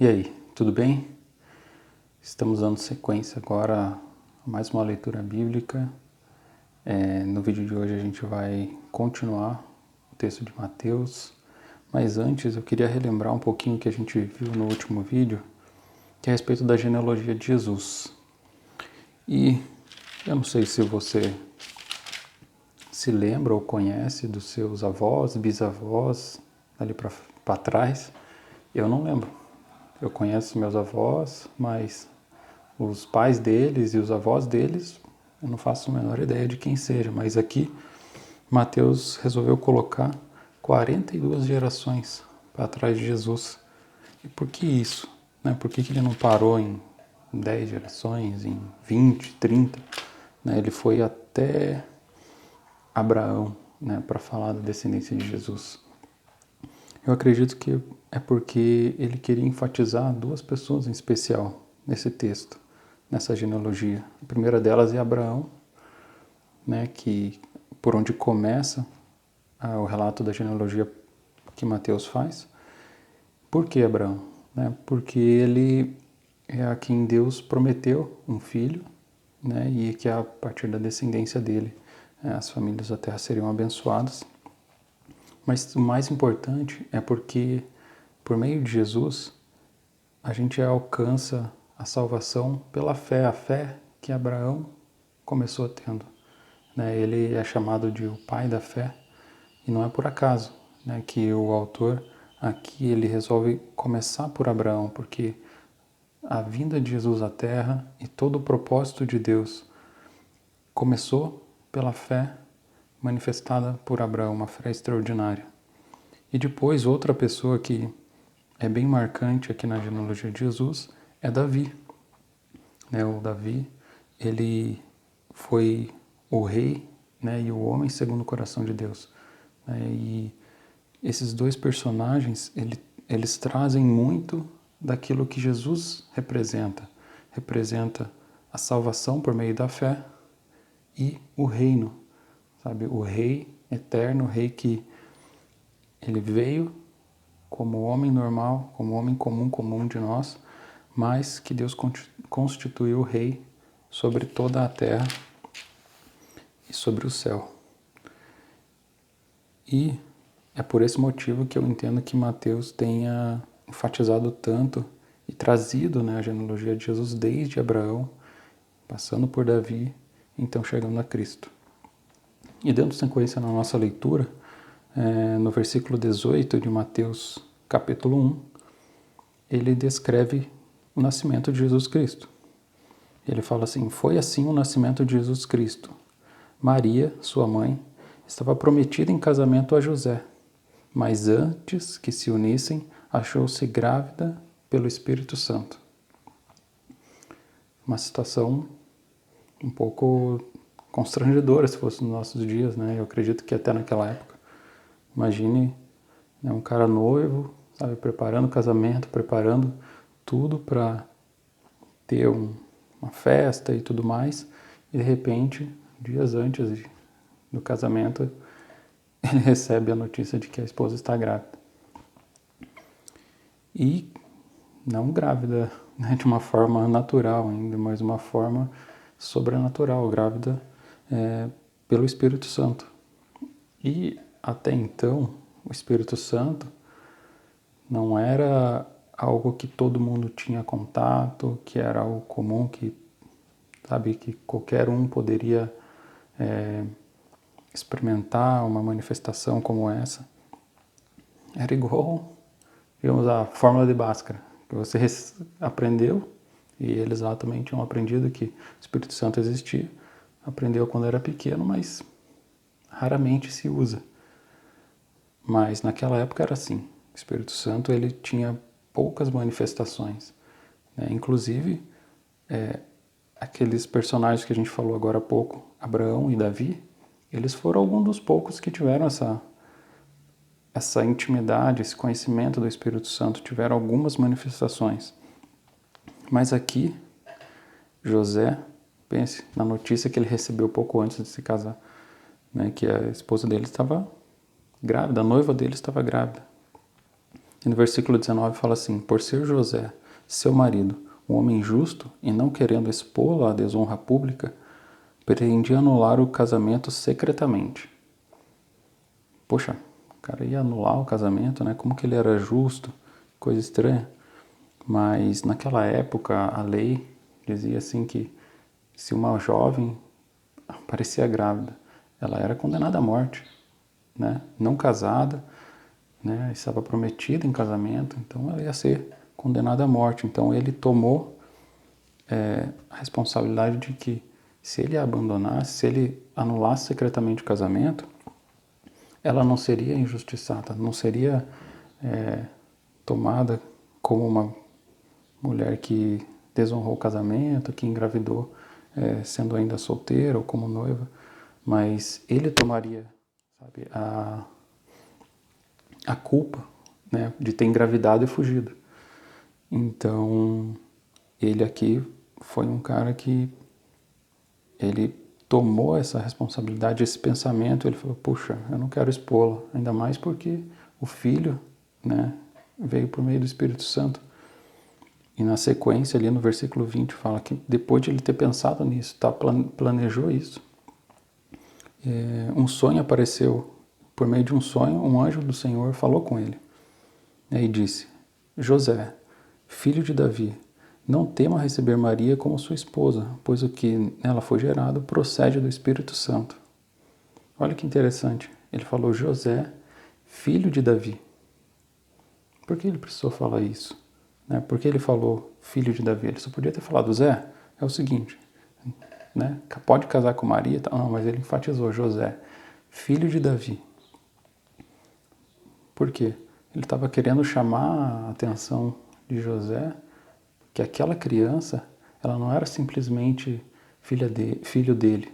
E aí, tudo bem? Estamos dando sequência agora a mais uma leitura bíblica. No vídeo de hoje a gente vai continuar o texto de Mateus, mas antes eu queria relembrar um pouquinho o que a gente viu no último vídeo, que é a respeito da genealogia de Jesus. E eu não sei se você se lembra ou conhece dos seus avós, bisavós, ali para trás. Eu não lembro. Eu conheço meus avós, mas os pais deles e os avós deles, eu não faço a menor ideia de quem seja, mas aqui Mateus resolveu colocar 42 gerações para trás de Jesus. E por que isso? Né? Por que ele não parou em 10 gerações, em 20, 30? Né? Ele foi até Abraão, né, para falar da descendência de Jesus. Eu acredito que é porque ele queria enfatizar duas pessoas em especial nesse texto, nessa genealogia. A primeira delas é Abraão, né, que por onde começa o relato da genealogia que Mateus faz. Por que Abraão? Né? Porque ele é a quem Deus prometeu um filho, né, e que a partir da descendência dele as famílias da terra seriam abençoadas. Mas o mais importante é porque, por meio de Jesus, a gente alcança a salvação pela fé, a fé que Abraão começou tendo. Ele é chamado de o pai da fé, e não é por acaso que o autor aqui ele resolve começar por Abraão, porque a vinda de Jesus à terra e todo o propósito de Deus começou pela fé manifestada por Abraão, uma fé extraordinária. E depois outra pessoa que é bem marcante aqui na genealogia de Jesus é Davi. O Davi, ele foi o rei, e o homem segundo o coração de Deus. E esses dois personagens, eles trazem muito daquilo que Jesus representa. Representa a salvação por meio da fé e o reino, sabe? O rei eterno, o rei que ele veio como homem normal, como homem comum de nós, mas que Deus constituiu o rei sobre toda a terra e sobre o céu. E é por esse motivo que eu entendo que Mateus tenha enfatizado tanto e trazido a genealogia de Jesus desde Abraão, passando por Davi, então chegando a Cristo. E dando sequência na nossa leitura, no versículo 18 de Mateus capítulo 1, ele descreve o nascimento de Jesus Cristo. Ele fala assim: foi assim o nascimento de Jesus Cristo. Maria, sua mãe, estava prometida em casamento a José, mas antes que se unissem, achou-se grávida pelo Espírito Santo. Uma situação um pouco constrangedora se fosse nos nossos dias, Eu acredito que até naquela época. Imagine um cara noivo, sabe, preparando o casamento, preparando tudo para ter uma festa e tudo mais, e de repente, dias antes do casamento, ele recebe a notícia de que a esposa está grávida. E não grávida de uma forma natural ainda, mas uma forma sobrenatural, grávida pelo Espírito Santo. E até então, o Espírito Santo não era algo que todo mundo tinha contato, que era algo comum, que qualquer um poderia experimentar uma manifestação como essa. Era igual, digamos, a fórmula de Bhaskara, que você aprendeu, e eles lá também tinham aprendido que o Espírito Santo existia, aprendeu quando era pequeno, mas raramente se usa. Mas naquela época era assim. O Espírito Santo ele tinha poucas manifestações. Inclusive, aqueles personagens que a gente falou agora há pouco, Abraão e Davi, eles foram alguns dos poucos que tiveram essa intimidade, esse conhecimento do Espírito Santo, tiveram algumas manifestações. Mas aqui, José, pense na notícia que ele recebeu pouco antes de se casar, que a esposa dele estava grávida, a noiva dele estava grávida. E no versículo 19 fala assim: por ser José, seu marido, um homem justo e não querendo expô-la à desonra pública, pretendia anular o casamento secretamente. Poxa, o cara ia anular o casamento, né? Como que ele era justo? Coisa estranha. Mas naquela época a lei dizia assim que se uma jovem parecia grávida, ela era condenada à morte, né? Não casada, né? Estava prometida em casamento, então ela ia ser condenada à morte. Então ele tomou a responsabilidade de que se ele a abandonasse, se ele anulasse secretamente o casamento, ela não seria injustiçada, não seria tomada como uma mulher que desonrou o casamento, que engravidou sendo ainda solteira ou como noiva, mas ele tomaria, sabe, a culpa, né, de ter engravidado e fugido. Então, ele aqui foi um cara que ele tomou essa responsabilidade, esse pensamento, ele falou, puxa, eu não quero expô-la, ainda mais porque o filho, né, veio por meio do Espírito Santo. E na sequência, ali no versículo 20, fala que depois de ele ter pensado nisso, planejou isso, um sonho apareceu. Por meio de um sonho, um anjo do Senhor falou com ele, né, e disse, José, filho de Davi, não tema receber Maria como sua esposa, pois o que nela foi gerado procede do Espírito Santo. Olha que interessante. Ele falou José, filho de Davi. Por que ele precisou falar isso? Né? Por que ele falou filho de Davi? Ele só podia ter falado Zé. É o seguinte, né? Pode casar com Maria, tá? Não, mas ele enfatizou José, filho de Davi. Por quê? Ele estava querendo chamar a atenção de José que aquela criança, ela não era simplesmente filho dele.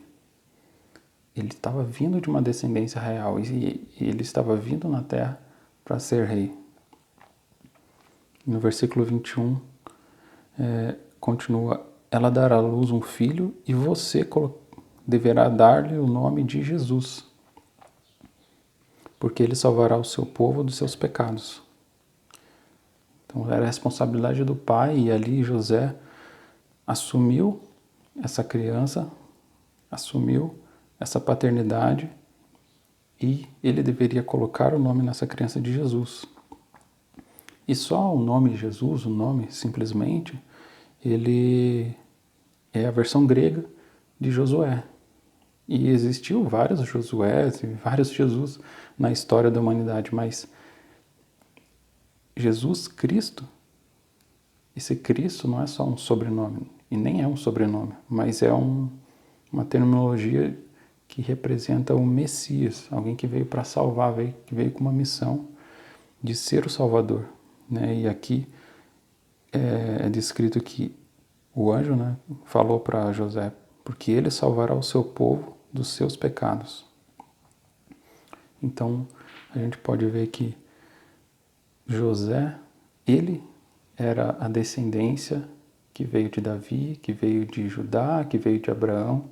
Ele estava vindo de uma descendência real e ele estava vindo na terra para ser rei. No versículo 21, continua, ela dará à luz um filho e você deverá dar-lhe o nome de Jesus, porque ele salvará o seu povo dos seus pecados. Então era a responsabilidade do pai e ali José assumiu essa criança, assumiu essa paternidade e ele deveria colocar o nome nessa criança de Jesus. E só o nome Jesus, o nome simplesmente, ele é a versão grega de Josué. E existiu vários Josués e vários Jesus na história da humanidade, mas Jesus Cristo, esse Cristo não é só um sobrenome, e nem é um sobrenome, mas é uma terminologia que representa o Messias, alguém que veio para salvar, que veio com uma missão de ser o Salvador. Né? E aqui é descrito que o anjo, né, falou para José, porque ele salvará o seu povo dos seus pecados. Então, a gente pode ver que José, ele era a descendência que veio de Davi, que veio de Judá, que veio de Abraão.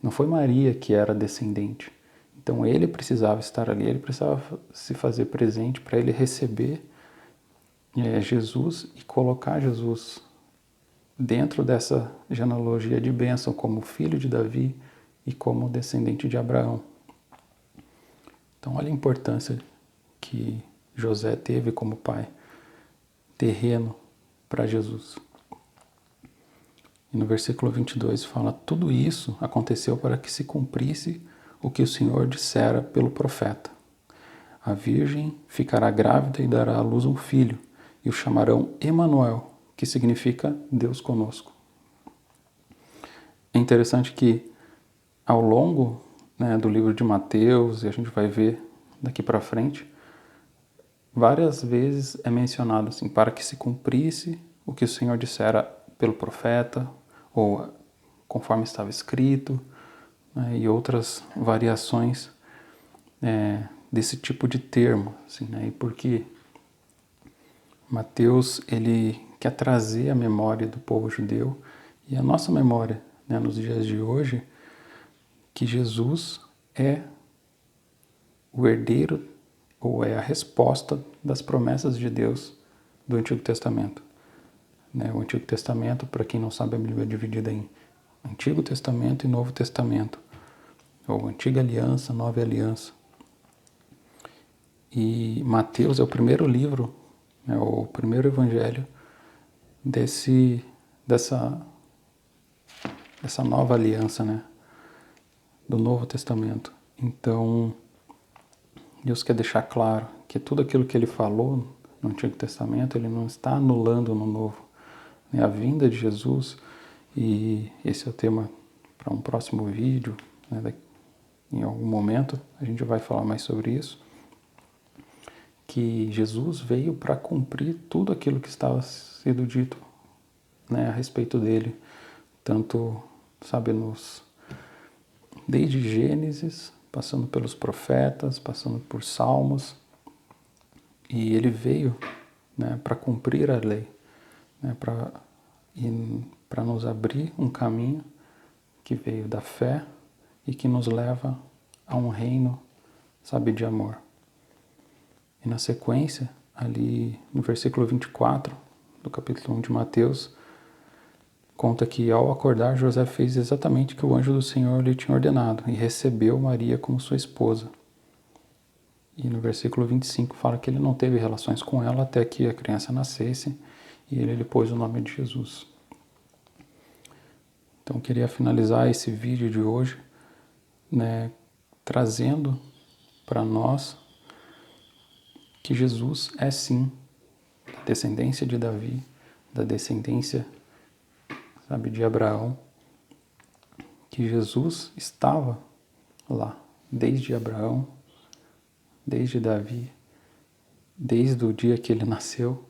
Não foi Maria que era descendente. Então ele precisava estar ali, ele precisava se fazer presente para ele receber Jesus e colocar Jesus dentro dessa genealogia de bênção como filho de Davi e como descendente de Abraão. Então olha a importância que José teve como pai, terreno para Jesus. E no versículo 22 fala, tudo isso aconteceu para que se cumprisse o que o Senhor dissera pelo profeta. A virgem ficará grávida e dará à luz um filho, e o chamarão Emanuel, que significa Deus conosco. É interessante que ao longo, né, do livro de Mateus, e a gente vai ver daqui para frente, várias vezes é mencionado assim, para que se cumprisse o que o Senhor dissera pelo profeta, ou conforme estava escrito, né, e outras variações desse tipo de termo. Assim, né, e porque Mateus ele quer trazer a memória do povo judeu e a nossa memória, né, nos dias de hoje, que Jesus é o herdeiro, ou é a resposta das promessas de Deus do Antigo Testamento. O Antigo Testamento, para quem não sabe, a Bíblia é dividida em Antigo Testamento e Novo Testamento, ou Antiga Aliança, Nova Aliança. E Mateus é o primeiro livro, o primeiro evangelho dessa nova aliança, do Novo Testamento. Então, Deus quer deixar claro que tudo aquilo que ele falou no Antigo Testamento, ele não está anulando no Novo. A vinda de Jesus, e esse é o tema para um próximo vídeo, em algum momento a gente vai falar mais sobre isso, que Jesus veio para cumprir tudo aquilo que estava sendo dito a respeito dele, tanto, desde Gênesis, passando pelos profetas, passando por Salmos, e ele veio para cumprir a lei, para nos abrir um caminho que veio da fé e que nos leva a um reino, de amor. E na sequência, ali no versículo 24 do capítulo 1 de Mateus, conta que ao acordar, José fez exatamente o que o anjo do Senhor lhe tinha ordenado e recebeu Maria como sua esposa. E no versículo 25 fala que ele não teve relações com ela até que a criança nascesse e ele lhe pôs o nome de Jesus. Então eu queria finalizar esse vídeo de hoje, trazendo para nós que Jesus é sim da descendência de Davi, da descendência, de Abraão, que Jesus estava lá desde Abraão, desde Davi, desde o dia que ele nasceu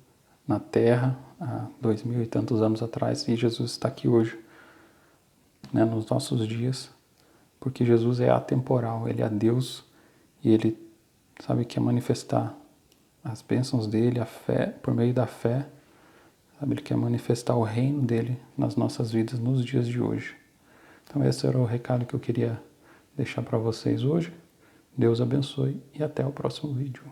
na terra, há 2000 e tantos anos atrás, e Jesus está aqui hoje, nos nossos dias, porque Jesus é atemporal, ele é Deus, e ele quer manifestar as bênçãos dele, a fé, por meio da fé, ele quer manifestar o reino dele nas nossas vidas nos dias de hoje. Então esse era o recado que eu queria deixar para vocês hoje. Deus abençoe e até o próximo vídeo.